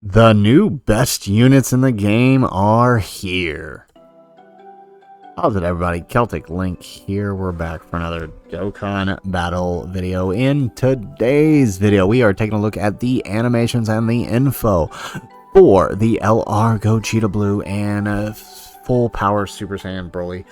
The new best units in the game are here. How's it, everybody? Celtic Link here. We're back for another Dokkan battle video. In today's video, we are taking a look at the animations and the info for the LR Gogeta Blue and Full Power Super Saiyan Broly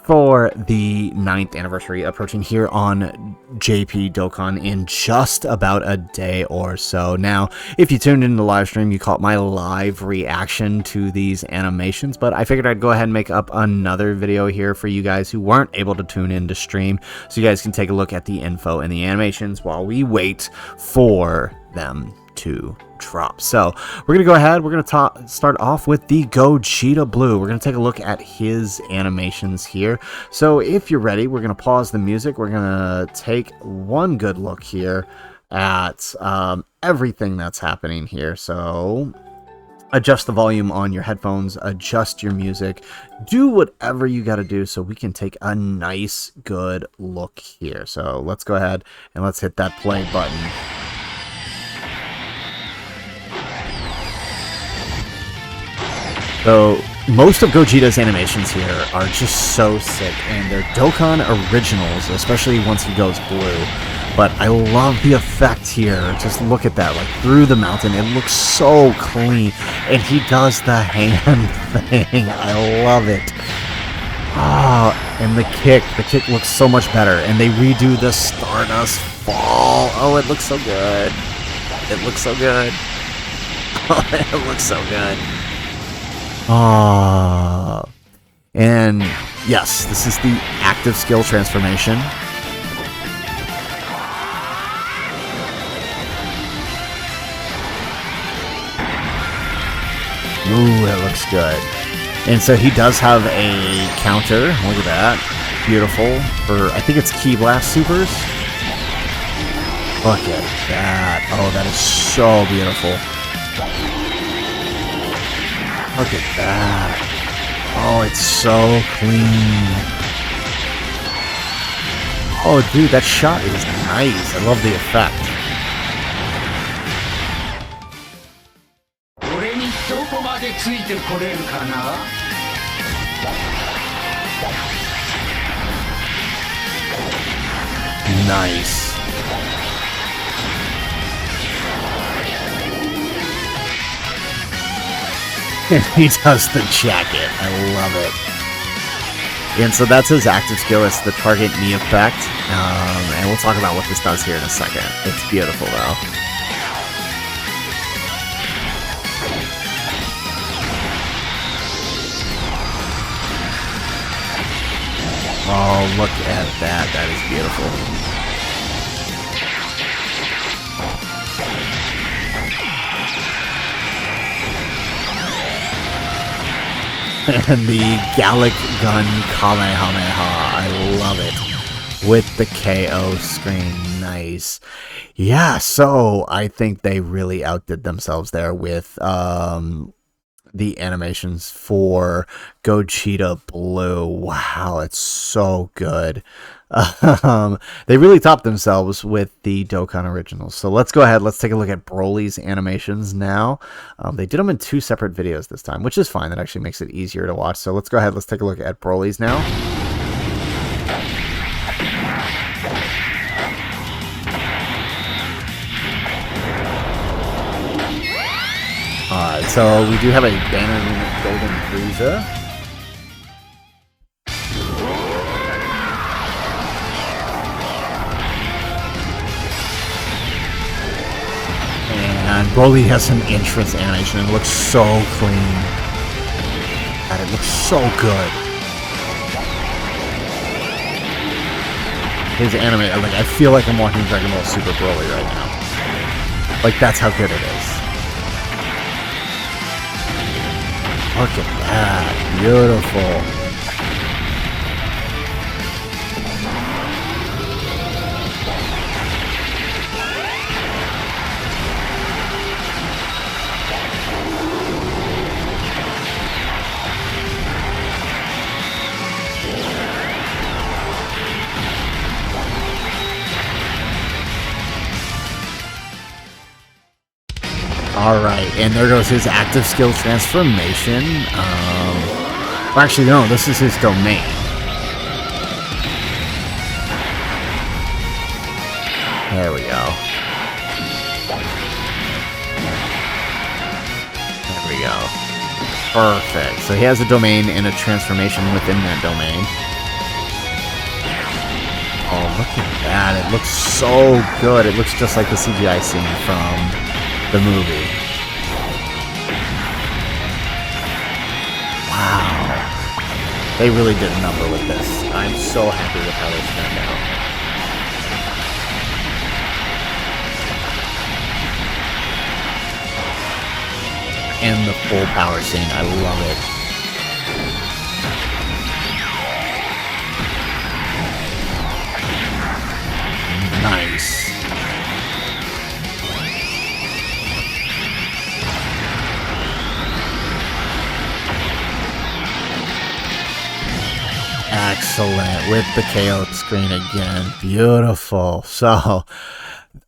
for the 9th anniversary, approaching here on JP Dokkan in just about a day or so. Now, if you tuned into the live stream, you caught my live reaction to these animations, but I figured I'd go ahead and make up another video here for you guys who weren't able to tune in to stream, so you guys can take a look at the info and the animations while we wait for them to drop. So we're gonna go ahead, we're gonna start off with the Gogeta Blue. We're gonna take a look at his animations here. So if you're ready, we're gonna pause the music. We're gonna take one good look here at everything that's happening here. So adjust the volume on your headphones, adjust your music, do whatever you got to do so we can take a nice good look here. So let's go ahead and let's hit that play button. So, most of Gogeta's animations here are just so sick, and they're Dokkan originals, especially once he goes blue. But I love the effect here. Just look at that, like through the mountain. It looks so clean, and he does the hand thing. I love it. Ah, and the kick looks so much better, and they redo the Stardust fall. Oh, it looks so good. It looks so good. Oh, it looks so good. And yes, this is the active skill transformation. Ooh, it looks good. And so he does have a counter. Look at that. Beautiful. For, I think it's Ki Blast Supers. Look at that. Oh, that is so beautiful. Look at that. Oh, it's so clean. Oh, dude, that shot is nice. I love the effect. Nice. And he does the jacket. I love it. And so that's his active skill. It's the target knee effect. And we'll talk about what this does here in a second. It's beautiful, though. Oh, look at that. That is beautiful. And the Gallic Gun Kamehameha, I love it, with the KO screen. Nice. Yeah, so I think they really outdid themselves there with the animations for Gogeta Blue. Wow, it's so good. They really topped themselves with the Dokkan originals. So let's go ahead. Let's take a look at Broly's animations now. They did them in 2 separate videos this time, which is fine. That actually makes it easier to watch. So let's go ahead. Let's take a look at Broly's now. Alright, so we do have a Banner Golden Frieza. And Broly has an entrance animation. It looks so clean. And it looks so good. His anime, like, I feel like I'm watching Dragon Ball Super Broly right now. Like, that's how good it is. Look at that. Beautiful. Alright, and there goes his active skill transformation. Actually, no, this is his domain. There we go. There we go. Perfect. So he has a domain and a transformation within that domain. Oh, look at that. It looks so good. It looks just like the CGI scene from the movie. Wow. They really did a number with this. I'm so happy with how this turned out. And the full power scene. I love it. Nice. Excellent. With the KO screen again. Beautiful. So,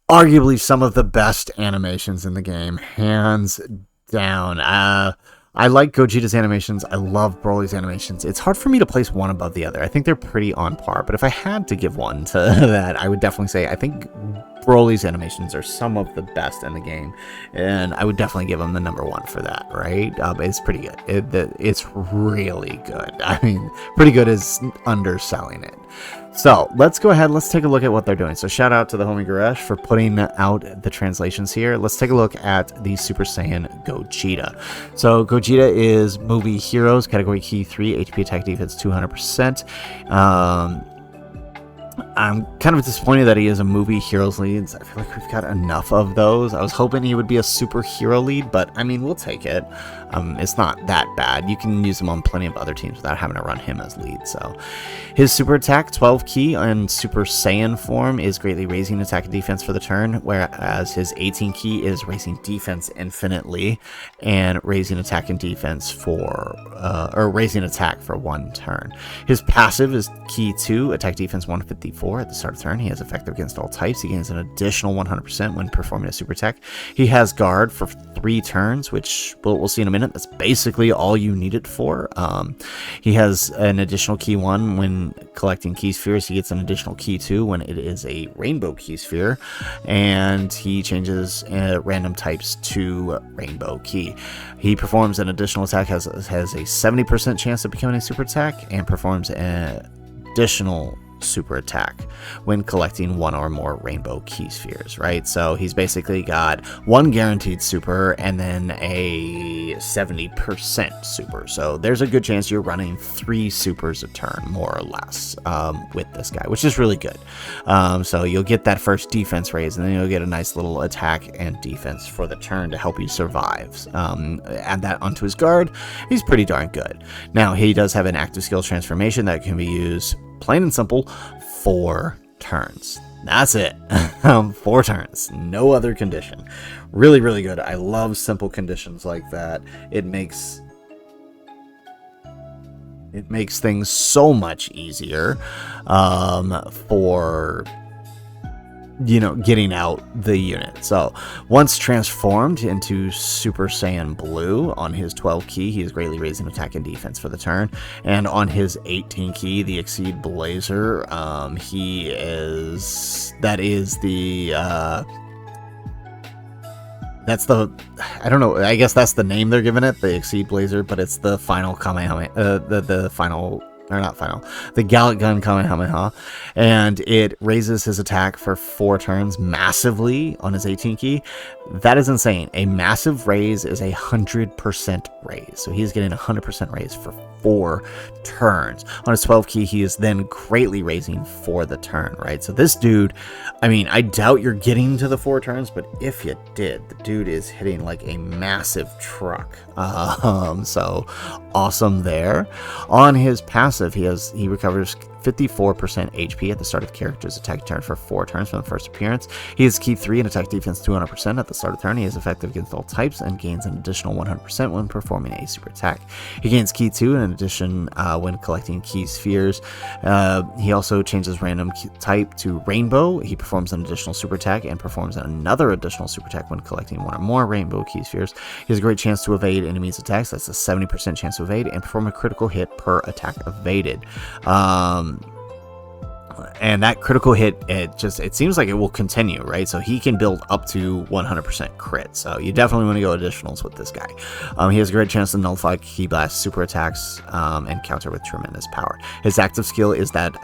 arguably some of the best animations in the game. Hands down. I like Gogeta's animations. I love Broly's animations. It's hard for me to place one above the other. I think they're pretty on par. But if I had to give one to that, I would definitely say I think Broly's animations are some of the best in the game. And I would definitely give him the #1 for that, right? It's pretty good. It's really good. I mean, pretty good is underselling it. So let's go ahead. Let's take a look at what they're doing. So shout out to the homie Garesh for putting out the translations here. Let's take a look at the Super Saiyan Gogeta. So Gogeta is movie heroes, category key 3, HP attack defense 200%. I'm kind of disappointed that he is a movie heroes lead. I feel like we've got enough of those. I was hoping he would be a superhero lead, but I mean, we'll take it. It's not that bad. You can use him on plenty of other teams without having to run him as lead. So his super attack, 12 key on Super Saiyan form, is greatly raising attack and defense for the turn, whereas his 18 key is raising defense infinitely and raising attack and defense for, or raising attack for 1 turn. His passive is key 2, attack defense 154 at the start of turn. He has effective against all types. He gains an additional 100% when performing a super attack. He has guard for 3 turns, which we'll see in a minute. That's basically all you need it for. He has an additional key 1 when collecting key spheres. He gets an additional key 2 when it is a rainbow key sphere, and he changes random types to rainbow key. He performs an additional attack, has a 70% chance of becoming a super attack, and performs an additional super attack when collecting 1 or more rainbow key spheres, right? So he's basically got 1 guaranteed super and then a 70% super. So there's a good chance you're running 3 supers a turn, more or less, with this guy, which is really good. So you'll get that first defense raise, and then you'll get a nice little attack and defense for the turn to help you survive. Add that onto his guard. He's pretty darn good. Now, he does have an active skill transformation that can be used plain and simple 4 turns. That's it. 4 turns, no other condition. Really, really good. I love simple conditions like that. It makes things so much easier for, you know, getting out the unit. So once transformed into Super Saiyan Blue on his 12 key, he is greatly raising attack and defense for the turn. And on his 18 key, the Exceed Blazer, I don't know, I guess that's the name they're giving it, the Exceed Blazer, but it's the final Kamehameha, the Gallic Gun Kamehameha, and it raises his attack for 4 turns massively on his 18 key. That is insane. A massive raise is 100% raise, so he's getting 100% raise for 4 turns. On his 12 key, he is then greatly raising for the turn, right? So this dude, I mean, I doubt you're getting to the 4 turns, but if you did, the dude is hitting like a massive truck. So awesome there. On his passive, he recovers 54% HP at the start of the character's attack turn for 4 turns from the first appearance. He has Key 3 and attack defense 200% at the start of the turn. He is effective against all types and gains an additional 100% when performing a super attack. He gains Key 2 in addition when collecting Key Spheres. He also changes random type to Rainbow. He performs an additional super attack and performs another additional super attack when collecting 1 or more Rainbow Key Spheres. He has a great chance to evade enemies' attacks. That's a 70% chance to evade, and perform a critical hit per attack evaded. And that critical hit, it seems like it will continue, right? So he can build up to 100% crit. So you definitely want to go additionals with this guy. He has a great chance to nullify Key Blast super attacks and counter with tremendous power. His active skill is that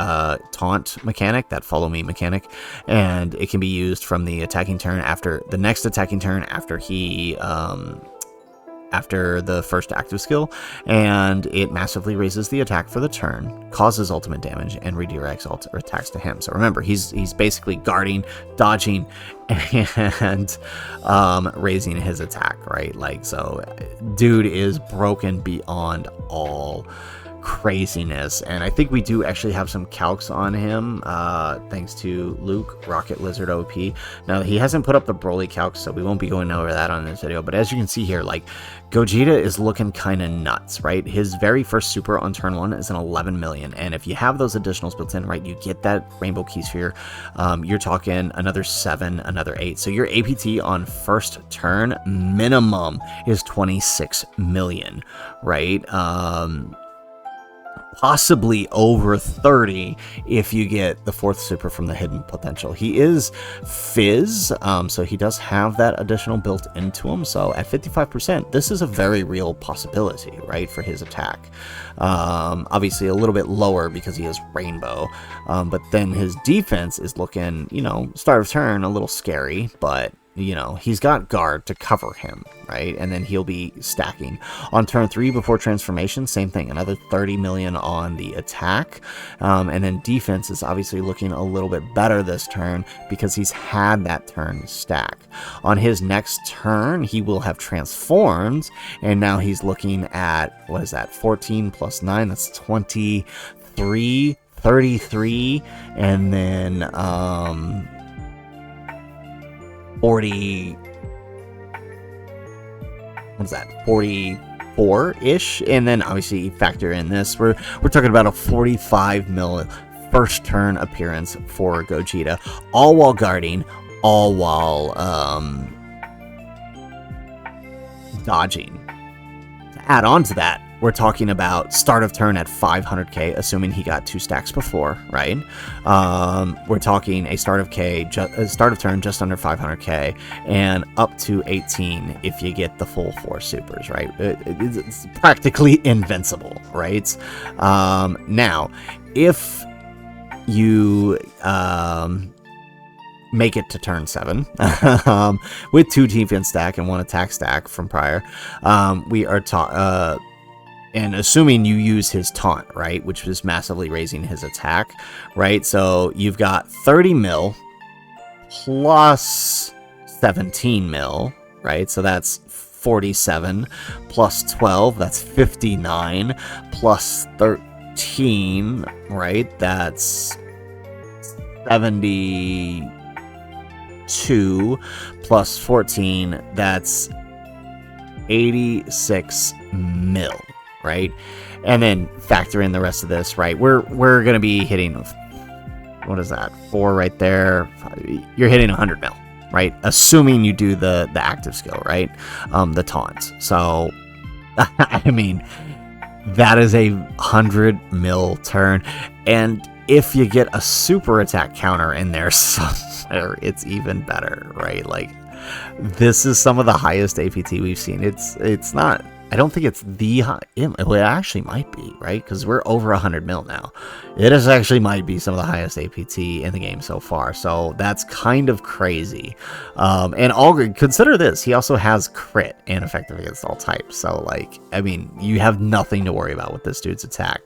taunt mechanic, that follow me mechanic, and it can be used from the attacking turn after the next attacking turn after he after the first active skill, and it massively raises the attack for the turn, causes ultimate damage, and redirects all attacks to him. So remember, he's basically guarding, dodging, and raising his attack, right? Like, so dude is broken beyond all craziness. And I think we do actually have some calcs on him, thanks to Luke, Rocket Lizard OP. Now, he hasn't put up the Broly calcs, so we won't be going over that on this video, but as you can see here, like, Gogeta is looking kind of nuts, right? His very first super on turn 1 is an 11 million, and if you have those additionals built in, right, you get that Rainbow Key Sphere. You're talking another 7, another 8, so your APT on first turn minimum is 26 million, right? Possibly over 30 if you get the 4th super from the hidden potential. He is Fizz, so he does have that additional built into him. So at 55%, this is a very real possibility, right, for his attack. Obviously a little bit lower because he has Rainbow, but then his defense is looking, you know, start of turn a little scary, but you know, he's got guard to cover him, right? And then he'll be stacking. On turn 3 before transformation, same thing, another 30 million on the attack. And then defense is obviously looking a little bit better this turn because he's had that turn stack. On his next turn, he will have transformed, and now he's looking at, what is that, 14 plus 9, that's 23, 33, and then 40, what is that, 44-ish, and then obviously factor in this, we're talking about a 45 mil first turn appearance for Gogeta, all while guarding, all while dodging. To add on to that, we're talking about start of turn at 500k, assuming he got 2 stacks before, right? We're talking a start of turn just under 500k, and up to 18 if you get the full 4 supers, right? It's practically invincible, right? Now, if you make it to turn 7 with 2 defense stack and 1 attack stack from prior, we are and assuming you use his taunt, right, which is massively raising his attack, right? So you've got 30 mil plus 17 mil, right? So that's 47 plus 12, that's 59, plus 13, right? That's 72, plus 14, that's 86 mil. Right, and then factor in the rest of this, right? We're gonna be hitting, what is that, 4 right there? You're hitting 100 mil, right? Assuming you do the active skill, right? The taunts. So, I mean, that is a 100 mil turn, and if you get a super attack counter in there somewhere, it's even better, right? Like, this is some of the highest APT we've seen. It's not. I don't think it's the high. Well, it actually might be, right? Because we're over 100 mil now. It is actually might be some of the highest APT in the game so far. So that's kind of crazy. And consider this. He also has crit and effective against all types. So, like, I mean, you have nothing to worry about with this dude's attack.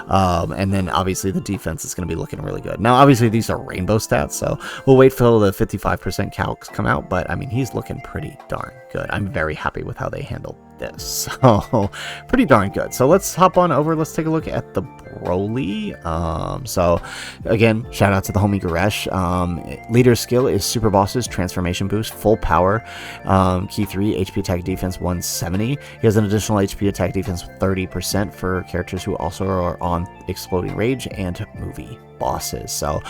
And then obviously the defense is going to be looking really good. Now, obviously these are rainbow stats, so we'll wait till the 55% calcs come out. But I mean, he's looking pretty darn good. I'm very happy with how they handled this. So pretty darn good. So let's hop on over. Let's take a look at the BROLY. So again, shout out to the homie Goresh. Leader skill is Super Bosses, Transformation Boost, Full Power, Key 3, HP Attack Defense 170. He has an additional HP Attack Defense 30% for characters who also are on Exploding Rage and movie bosses. So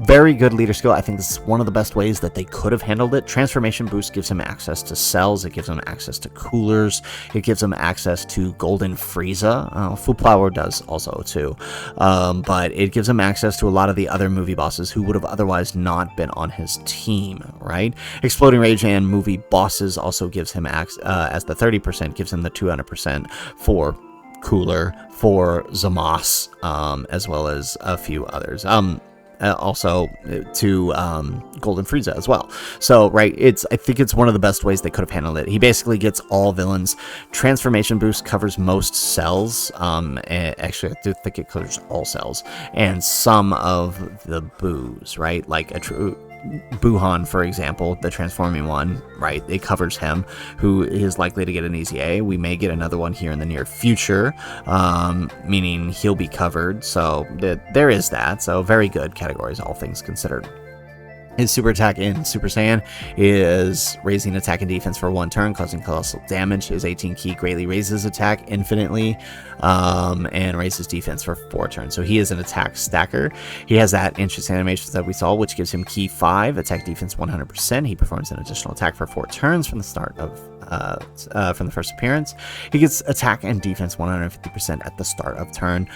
very good leader skill. I think this is one of the best ways that they could have handled it. Transformation Boost gives him access to cells. It gives him access to coolers. It gives him access to Golden Frieza. Full Power does also too. But it gives him access to a lot of the other movie bosses who would have otherwise not been on his team, right? Exploding Rage and movie bosses also gives him access, as the 30% gives him the 200% for Cooler, for Zamos, as well as a few others. Also to Golden Frieza as well. So right, I think it's one of the best ways they could have handled it. He gets all villains. Transformation Boost covers most cells. Actually, I do think it covers all cells and some of the boos, right? Like a true Buhan, for example, the transforming one, right? It covers him, who is likely to get an easy A. We may get another one here in the near future, meaning he'll be covered. So there is that. So very good categories, all things considered. His super attack in Super Saiyan is raising attack and defense for 1 turn, causing colossal damage. His 18 key greatly raises attack infinitely, and raises defense for 4 turns. So he is an attack stacker. He has that interest animation that we saw, which gives him key 5, attack defense 100%. He performs an additional attack for 4 turns from the start of from the first appearance. He gets attack and defense 150% at the start of turn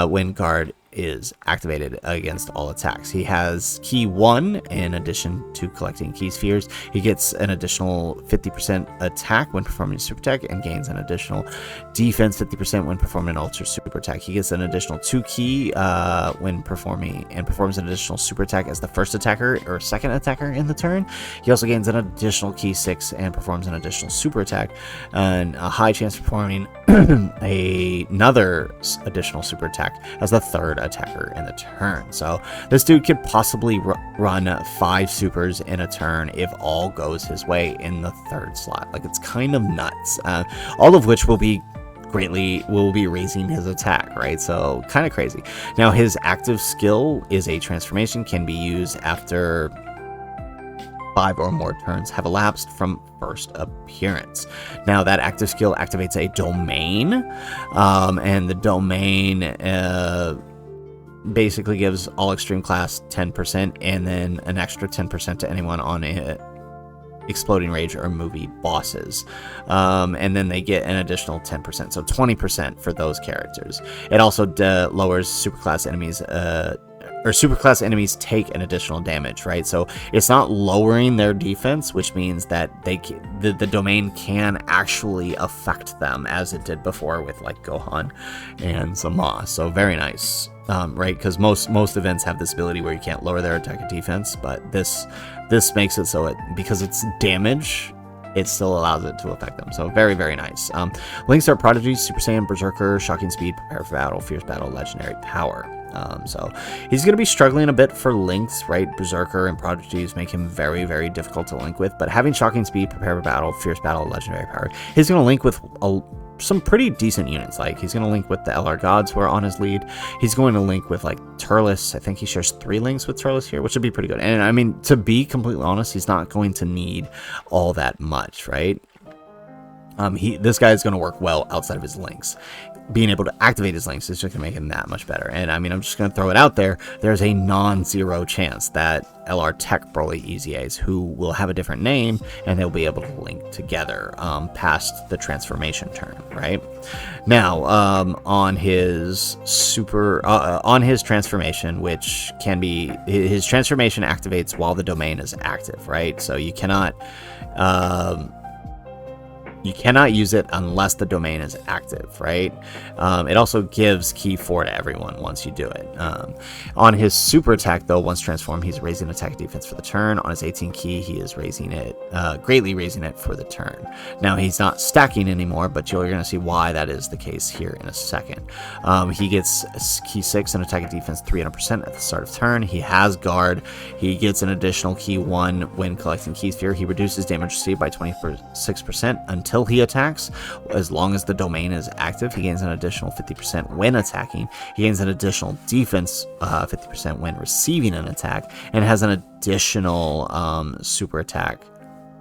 when guard is activated against all attacks. He has key 1 in addition to collecting key spheres. He gets an additional 50% attack when performing super attack and gains an additional defense 50% when performing an ultra super attack. He gets an additional 2 key when performing and performs an additional super attack as the first attacker or second attacker in the turn. He also gains an additional key 6 and performs an additional super attack and a high chance of performing another additional super attack as the third attacker in the turn. So this dude could possibly run 5 supers in a turn if all goes his way in the 3rd slot. Like, it's kind of nuts. All of which will be raising his attack, right? So kind of crazy. Now his active skill is a transformation, can be used after 5 or more turns have elapsed from first appearance. Now that active skill activates a domain, and the domain basically gives all extreme class 10% and then an extra 10% to anyone on it Exploding Rage or movie bosses, and then they get an additional 10%, so 20% for those characters. It also lowers superclass enemies, or superclass enemies take an additional damage, right? So it's not lowering their defense, which means that the domain can actually affect them as it did before with like Gohan and Zama. So very nice. Right, because most events have this ability where you can't lower their attack and defense, but this makes it so because it's damage, it still allows it to affect them. So very, very nice. Links are Prodigy, Super Saiyan, Berserker, Shocking Speed, Prepare for Battle, Fierce Battle, Legendary Power. So he's going to be struggling a bit for links, right? Berserker and Prodigies make him very, very difficult to link with, but having Shocking Speed, Prepare for Battle, Fierce Battle, Legendary Power, he's going to link with some pretty decent units. Like, he's going to link with the LR Gods who are on his lead. He's going to link with like Turles. I think he shares 3 links with Turles here, which would be pretty good. And I mean, to be completely honest, he's not going to need all that much, right? This guy is going to work well outside of his links. Being able to activate his links is just going to make him that much better. And I mean, I'm just going to throw it out there. There's a non-zero chance that LR Tech BROLY EZAs who will have a different name and they'll be able to link together past the transformation turn, right? Now, on his transformation, which can be, his transformation activates while the domain is active, right? So you cannot use it unless the domain is active, right? It also gives key 4 to everyone once you do it. On his super attack, though, once transformed, he's raising attack defense for the turn. On his 18 key, he is raising it, greatly raising it for the turn. Now, he's not stacking anymore, but you're going to see why that is the case here in a second. He gets key 6 and attack and defense 300% at the start of turn. He has guard. He gets an additional key 1 when collecting key sphere. He reduces damage received by 26% until until he attacks. As long as the domain is active, he gains an additional 50% when attacking. He gains an additional defense 50% when receiving an attack, and has an additional super attack,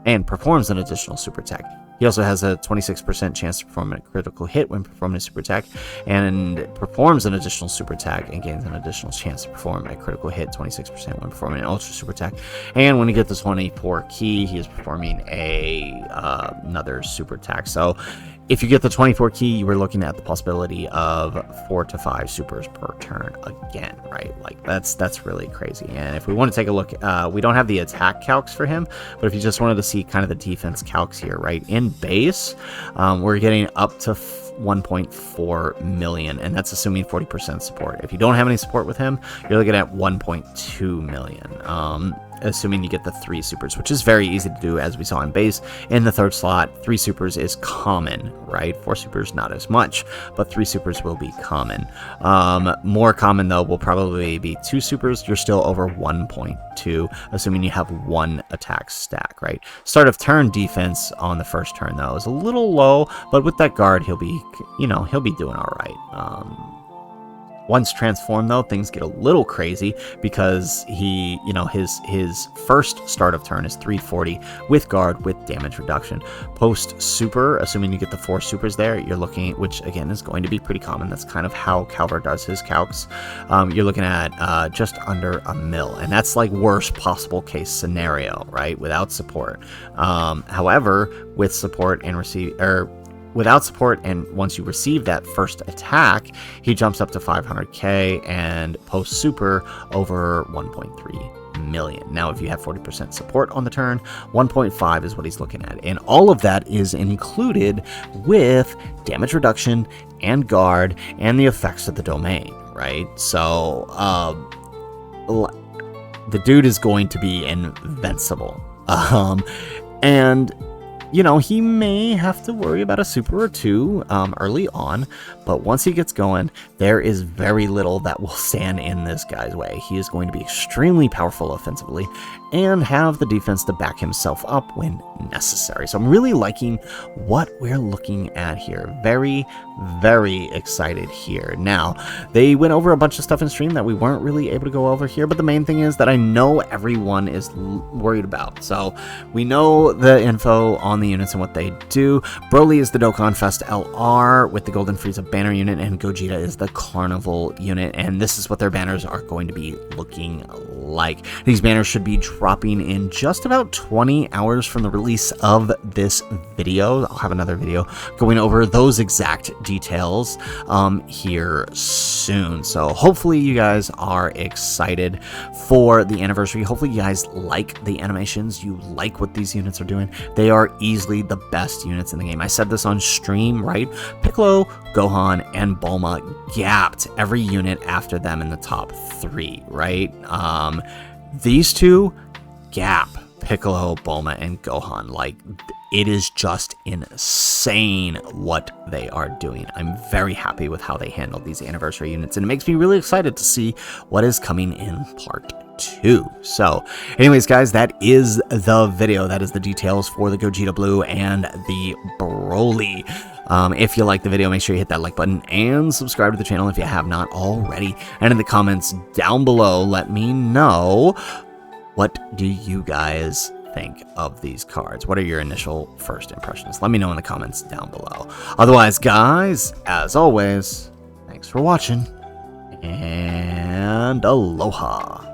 and performs an additional super attack. He also has a 26% chance to perform a critical hit when performing a super attack, and performs an additional super attack and gains an additional chance to perform a critical hit 26% when performing an ultra super attack. And when you get the 24 key, he is performing another super attack. So if you get the 24 key, you were looking at the possibility of 4 to 5 supers per turn again, right? Like that's really crazy. And if we want to take a look, we don't have the attack calcs for him, but if you just wanted to see kind of the defense calcs here, right? In base, we're getting up to 1.4 million, and that's assuming 40% support. If you don't have any support with him, you're looking at 1.2 million. Assuming you get the 3 supers, which is very easy to do, as we saw in base. In the third slot, 3 supers is common, right? 4 supers, not as much, but 3 supers will be common. More common, though, will probably be 2 supers. You're still over 1.2, assuming you have 1 attack stack, right? Start of turn defense on the first turn, though, is a little low, but with that guard, he'll be doing all right. Once transformed, though, things get a little crazy, because he, his first start of turn is 340 with guard with damage reduction. Post super, assuming you get the 4 supers there, you're looking, which again is going to be pretty common. That's kind of how Calver does his calcs. You're looking at just under a mil, and that's like worst possible case scenario, right? Without support. However, with support and without support, and once you receive that first attack, he jumps up to 500k, and post super over 1.3 million. Now, if you have 40% support on the turn, 1.5 is what he's looking at, and all of that is included with damage reduction and guard and the effects of the domain, right? So the dude is going to be invincible, and he may have to worry about a super or 2 early on, but once he gets going, there is very little that will stand in this guy's way. He is going to be extremely powerful offensively and have the defense to back himself up when necessary. So I'm really liking what we're looking at here. Very, very excited here. Now, they went over a bunch of stuff in stream that we weren't really able to go over here, but the main thing is that I know everyone is worried about. So we know the info on the units and what they do. BROLY is the Dokkan Fest LR with the Golden Frieza banner unit, and Gogeta is the Carnival unit, and this is what their banners are going to be looking like. These banners should be dropping in just about 20 hours from the release of this video. I'll have another video going over those exact details here soon. So hopefully you guys are excited for the anniversary. Hopefully you guys like the animations. You like what these units are doing. They are easily the best units in the game. I said this on stream, right? Piccolo, Gohan, and Bulma gapped every unit after them in the top 3, right? These two gap Piccolo, Bulma, and Gohan. Like, it is just insane what they are doing. I'm very happy with how they handled these anniversary units, and it makes me really excited to see what is coming in part 2. So anyways, guys, that is the video. That is the details for the Gogeta Blue and the BROLY. If you like the video, make sure you hit that like button and subscribe to the channel if you have not already. And in the comments down below, let me know, what do you guys think of these cards? What are your initial first impressions? Let me know in the comments down below. Otherwise, guys, as always, thanks for watching, and aloha.